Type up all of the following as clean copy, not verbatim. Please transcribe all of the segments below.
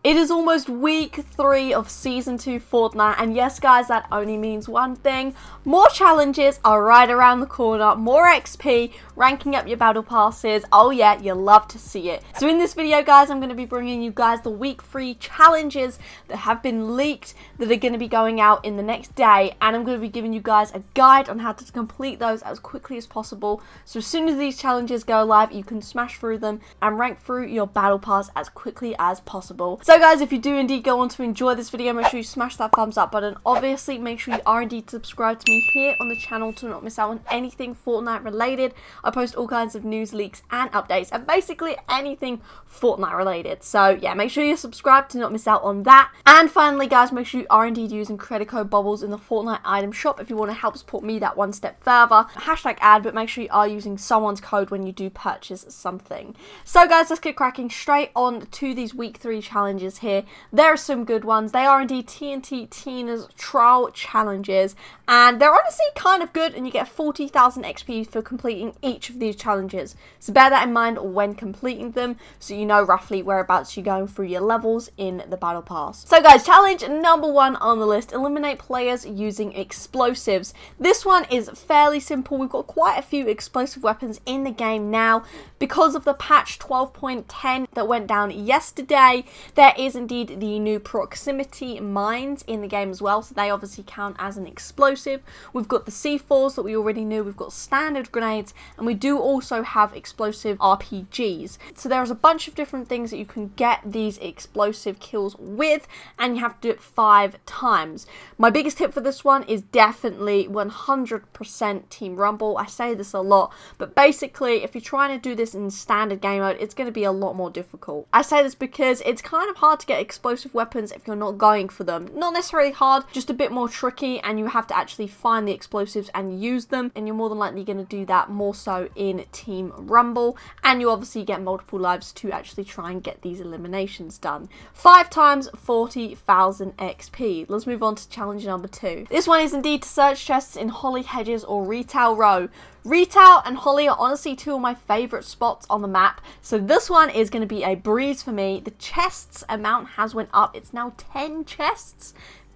It is almost week 3 of Season 2 Fortnite, and yes guys, that only means one thing. More challenges are right around the corner, more XP, ranking up your battle passes. Oh yeah, you love to see it. So in this video guys, I'm going to be bringing you guys the week 3 challenges that have been leaked, that are going to be going out in the next day, and I'm going to be giving you guys a guide on how to complete those as quickly as possible. So as soon as these challenges go live, you can smash through them and rank through your battle pass as quickly as possible. So guys, if you do indeed go on to enjoy this video, make sure you smash that thumbs up button. Obviously, make sure you are indeed subscribed to me here on the channel to not miss out on anything Fortnite related. I post all kinds of news, leaks, and updates, and basically anything Fortnite related. So yeah, make sure you're subscribed to not miss out on that. And finally guys, make sure you are indeed using creator code Bobblez in the Fortnite item shop if you want to help support me that one step further. Hashtag ad, but make sure you are using someone's code when you do purchase something. So guys, let's get cracking straight on to these week 3 challenges here. There are some good ones. They are indeed TNTina's trial challenges, and they're honestly kind of good, and you get 40,000 XP for completing each of these challenges. So bear that in mind when completing them, so you know roughly whereabouts you're going through your levels in the battle pass. So guys, challenge number 1 on the list: eliminate players using explosives. This one is fairly simple. We've got quite a few explosive weapons in the game now because of the patch 12.10 that went down yesterday. There is indeed the new proximity mines in the game as well, so they obviously count as an explosive. We've got the C4s that we already knew, we've got standard grenades, and we do also have explosive RPGs. So there's a bunch of different things that you can get these explosive kills with, and you have to do it 5 times. My biggest tip for this one is definitely 100% Team Rumble. I say this a lot, but basically if you're trying to do this in standard game mode, it's going to be a lot more difficult. I say this because it's kind of hard to get explosive weapons if you're not going for them. Not necessarily hard, just a bit more tricky, and you have to actually find the explosives and use them, and you're more than likely going to do that more so in Team Rumble, and you obviously get multiple lives to actually try and get these eliminations done. 5 times 40,000 XP. Let's move on to challenge number 2. This one is indeed to search chests in Holly Hedges or Retail Row. Retail and Holly are honestly 2 of my favourite spots on the map, so this one is going to be a breeze for me. The chests amount has went up. It's now 10 chests.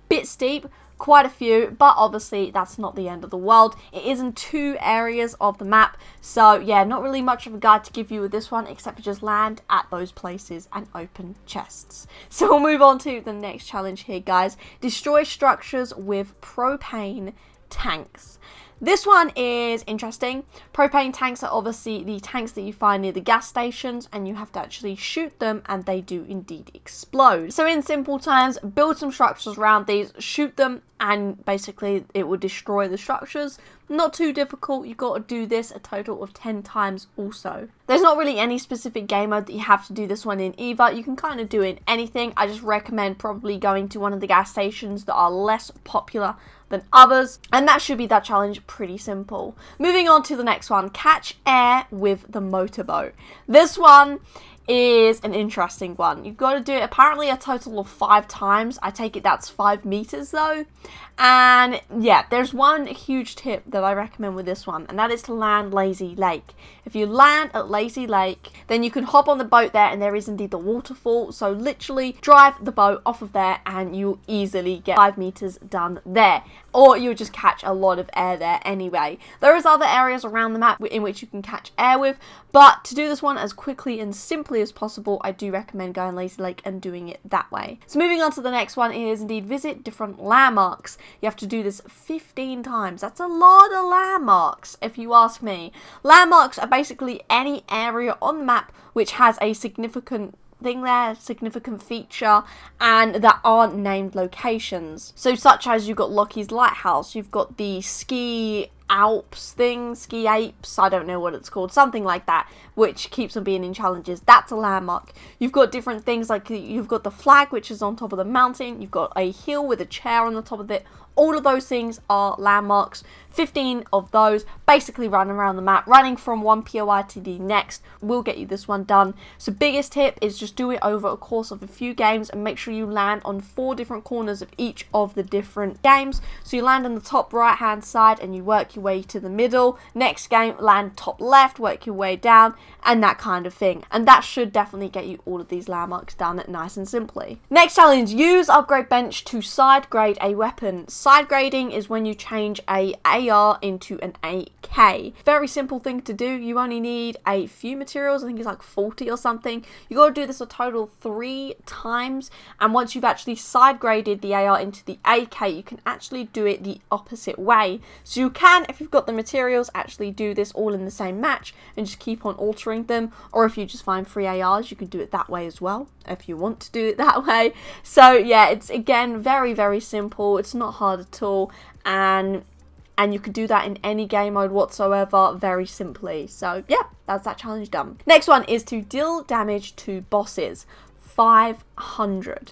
Bit steep, quite a few, but obviously that's not the end of the world. It is in 2 areas of the map, so yeah, not really much of a guide to give you with this one, except for just land at those places and open chests. So we'll move on to the next challenge here guys. Destroy structures with propane tanks. This one is interesting. Propane tanks are obviously the tanks that you find near the gas stations, and you have to actually shoot them, and they do indeed explode. So in simple terms, build some structures around these, shoot them, and basically it will destroy the structures. Not too difficult. You've got to do this a total of 10 times also. There's not really any specific game mode that you have to do this one in either. You can kind of do it in anything. I just recommend probably going to one of the gas stations that are less popular than others, and that should be that challenge. Pretty simple. Moving on to the next one: catch air with the motorboat. This one is an interesting one. You've got to do it apparently a total of 5 times. I take it that's 5 meters though. And yeah, there's one huge tip that I recommend with this one, and that is to land Lazy Lake. If you land at Lazy Lake, then you can hop on the boat there, and there is indeed the waterfall. So literally drive the boat off of there, and you'll easily get 5 meters done there. Or you'll just catch a lot of air there anyway. There is other areas around the map in which you can catch air with, but to do this one as quickly and simply as possible, I do recommend going Lazy Lake and doing it that way. So moving on to the next one is indeed visit different landmarks. You have to do this 15 times. That's a lot of landmarks, if you ask me. Landmarks are basically any area on the map which has a significant thing there, significant feature, and that aren't named locations. So such as you've got Lockie's Lighthouse, you've got the ski Alps thing, ski apes, I don't know what it's called, something like that, which keeps on being in challenges. That's a landmark. You've got different things, like you've got the flag which is on top of the mountain, you've got a hill with a chair on the top of it. All of those things are landmarks. 15 of those, basically running around the map, running from one POI to the next, will get you this one done. So biggest tip is just do it over a course of a few games and make sure you land on 4 different corners of each of the different games. So you land on the top right hand side and you work your way to the middle. Next game, land top left, work your way down, and that kind of thing. And that should definitely get you all of these landmarks done nice and simply. Next challenge, use upgrade bench to side grade a weapon. Side grading is when you change a AR into an AK. Very simple thing to do. You only need a few materials. I think it's like 40 or something. You got to do this a total 3 times, and once you've actually side graded the AR into the AK, you can actually do it the opposite way. So you can, if you've got the materials, actually do this all in the same match and just keep on altering them, or if you just find free ARs, you can do it that way as well if you want to do it that way. So yeah, it's again very simple. It's not hard at all, and you can do that in any game mode whatsoever very simply. So yeah, that's that challenge done. Next one is to deal damage to bosses. 500.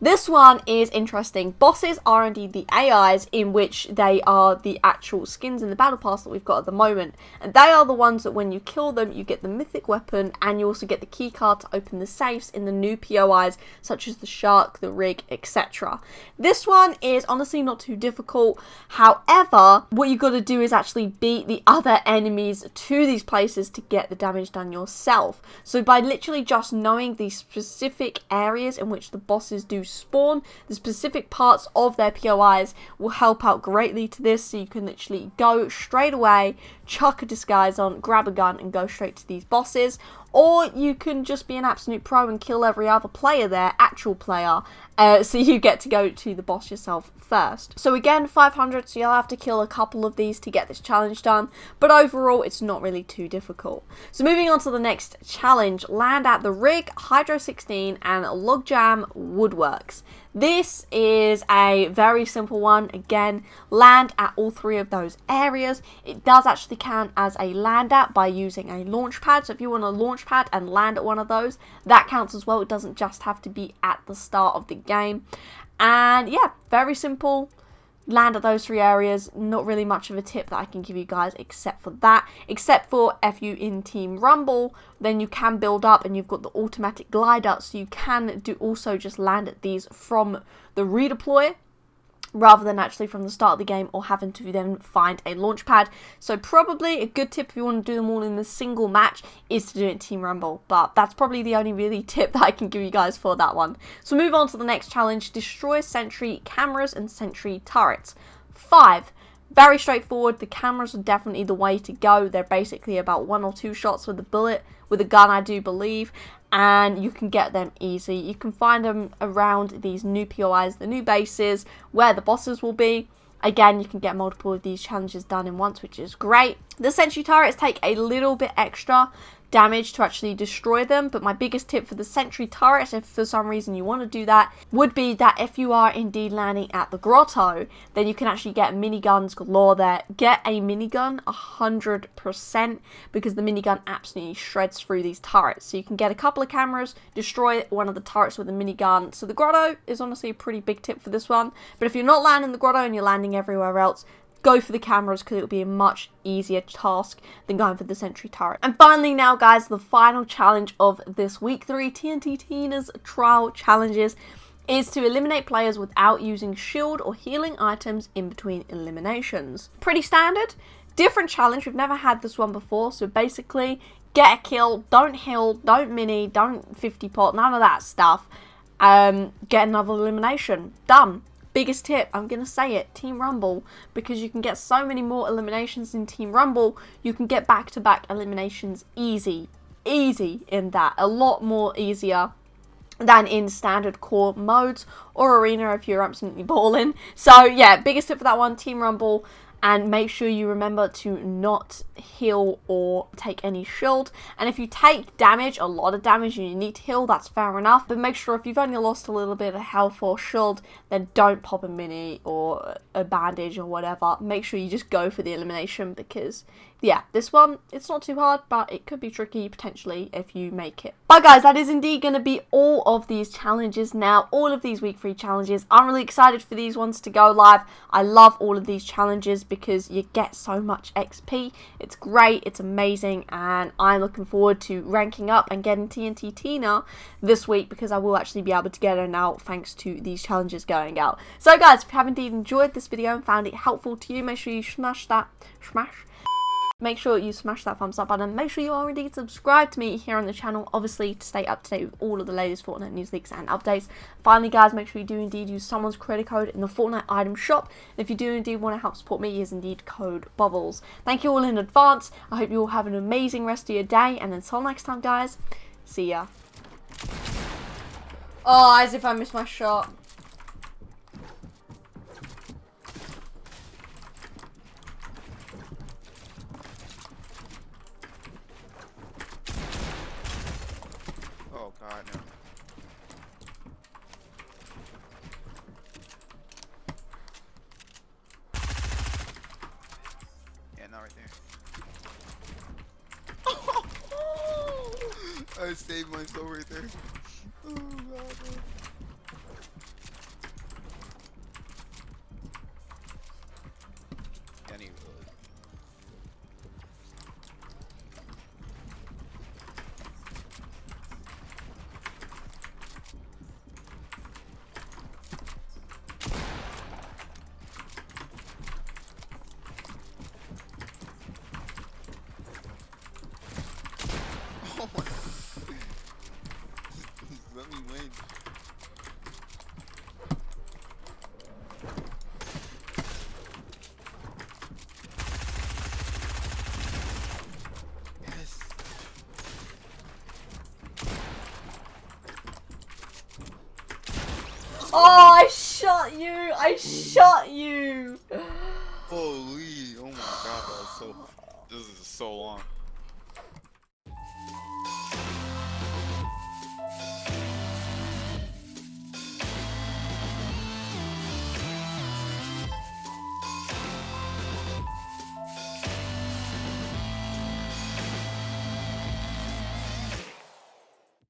This one is interesting. Bosses are indeed the AIs, in which they are the actual skins in the battle pass that we've got at the moment, and they are the ones that when you kill them you get the mythic weapon, and you also get the key card to open the safes in the new POIs such as the shark, the rig, etc. This one is honestly not too difficult. However, what you got to do is actually beat the other enemies to these places to get the damage done yourself. So by literally just knowing the specific areas in which the bosses do spawn, the specific parts of their POIs will help out greatly to this. So you can literally go straight away, chuck a disguise on, grab a gun and go straight to these bosses, or you can just be an absolute pro and kill every other player there, actual player, so you get to go to the boss yourself first. So again, 500, so you'll have to kill a couple of these to get this challenge done, but overall it's not really too difficult. So moving on to the next challenge, land at the rig, Hydro 16 and Logjam Woodworks. This is a very simple one. Again, land at all 3 of those areas. It does actually count as a land at by using a launch pad. So if you want a launch pad and land at one of those, that counts as well. It doesn't just have to be at the start of the game. And yeah, very simple. Land at those 3 areas. Not really much of a tip that I can give you guys except for that. Except for if you in Team Rumble, then you can build up and you've got the automatic glider, so you can do also just land at these from the redeploy rather than actually from the start of the game or having to then find a launch pad. So probably a good tip if you want to do them all in a single match is to do it in Team Rumble, but that's probably the only really tip that I can give you guys for that one. So move on to the next challenge, destroy sentry cameras and sentry turrets. 5. Very straightforward. The cameras are definitely the way to go. They're basically about 1 or 2 shots with a bullet, with a gun I do believe, and you can get them easy. You can find them around these new POIs, the new bases, where the bosses will be. Again, you can get multiple of these challenges done in once, which is great. The sentry turrets take a little bit extra damage to actually destroy them, but my biggest tip for the sentry turrets, if for some reason you want to do that, would be that if you are indeed landing at the grotto, then you can actually get miniguns galore there. Get a minigun 100%, because the minigun absolutely shreds through these turrets. So you can get a couple of cameras, destroy one of the turrets with a minigun. So the grotto is honestly a pretty big tip for this one, but if you're not landing the grotto and you're landing everywhere else, go for the cameras because it'll be a much easier task than going for the sentry turret. And finally now guys, the final challenge of this week 3 TNTina's trial challenges is to eliminate players without using shield or healing items in between eliminations. Pretty standard, different challenge, we've never had this one before. So basically, get a kill, don't heal, don't mini, don't 50 pot, none of that stuff. Get another elimination, done. Biggest tip, I'm going to say it, Team Rumble, because you can get so many more eliminations in Team Rumble. You can get back-to-back eliminations easy in that, a lot more easier than in standard core modes or arena if you're absolutely balling. So yeah, biggest tip for that one, Team Rumble. And make sure you remember to not heal or take any shield. And if you take damage, a lot of damage, and you need to heal, that's fair enough. But make sure if you've only lost a little bit of health or shield, then don't pop a mini or a bandage or whatever. Make sure you just go for the elimination, because yeah, this one, it's not too hard, but it could be tricky potentially if you make it. But guys, that is indeed going to be all of these challenges now, all of these week 3 challenges. I'm really excited for these ones to go live. I love all of these challenges because you get so much XP. It's great, it's amazing, and I'm looking forward to ranking up and getting TNTina this week because I will actually be able to get her now thanks to these challenges going out. So guys, if you have indeed enjoyed this video and found it helpful to you, make sure you smash that thumbs up button. Make sure you are indeed subscribed to me here on the channel, obviously, to stay up to date with all of the latest Fortnite news, leaks, and updates. Finally, guys, make sure you do indeed use someone's creator code in the Fortnite item shop. And if you do indeed want to help support me, use indeed code Bobblez. Thank you all in advance. I hope you all have an amazing rest of your day. And until next time, guys, see ya. Oh, as if I missed my shot. Oh god, no. Yeah, not right there. I saved myself right there. Oh god, no. Any oh my. Let me win. Yes. Oh, I shot you! I shot you! Holy, oh my god, that was so, this is so long.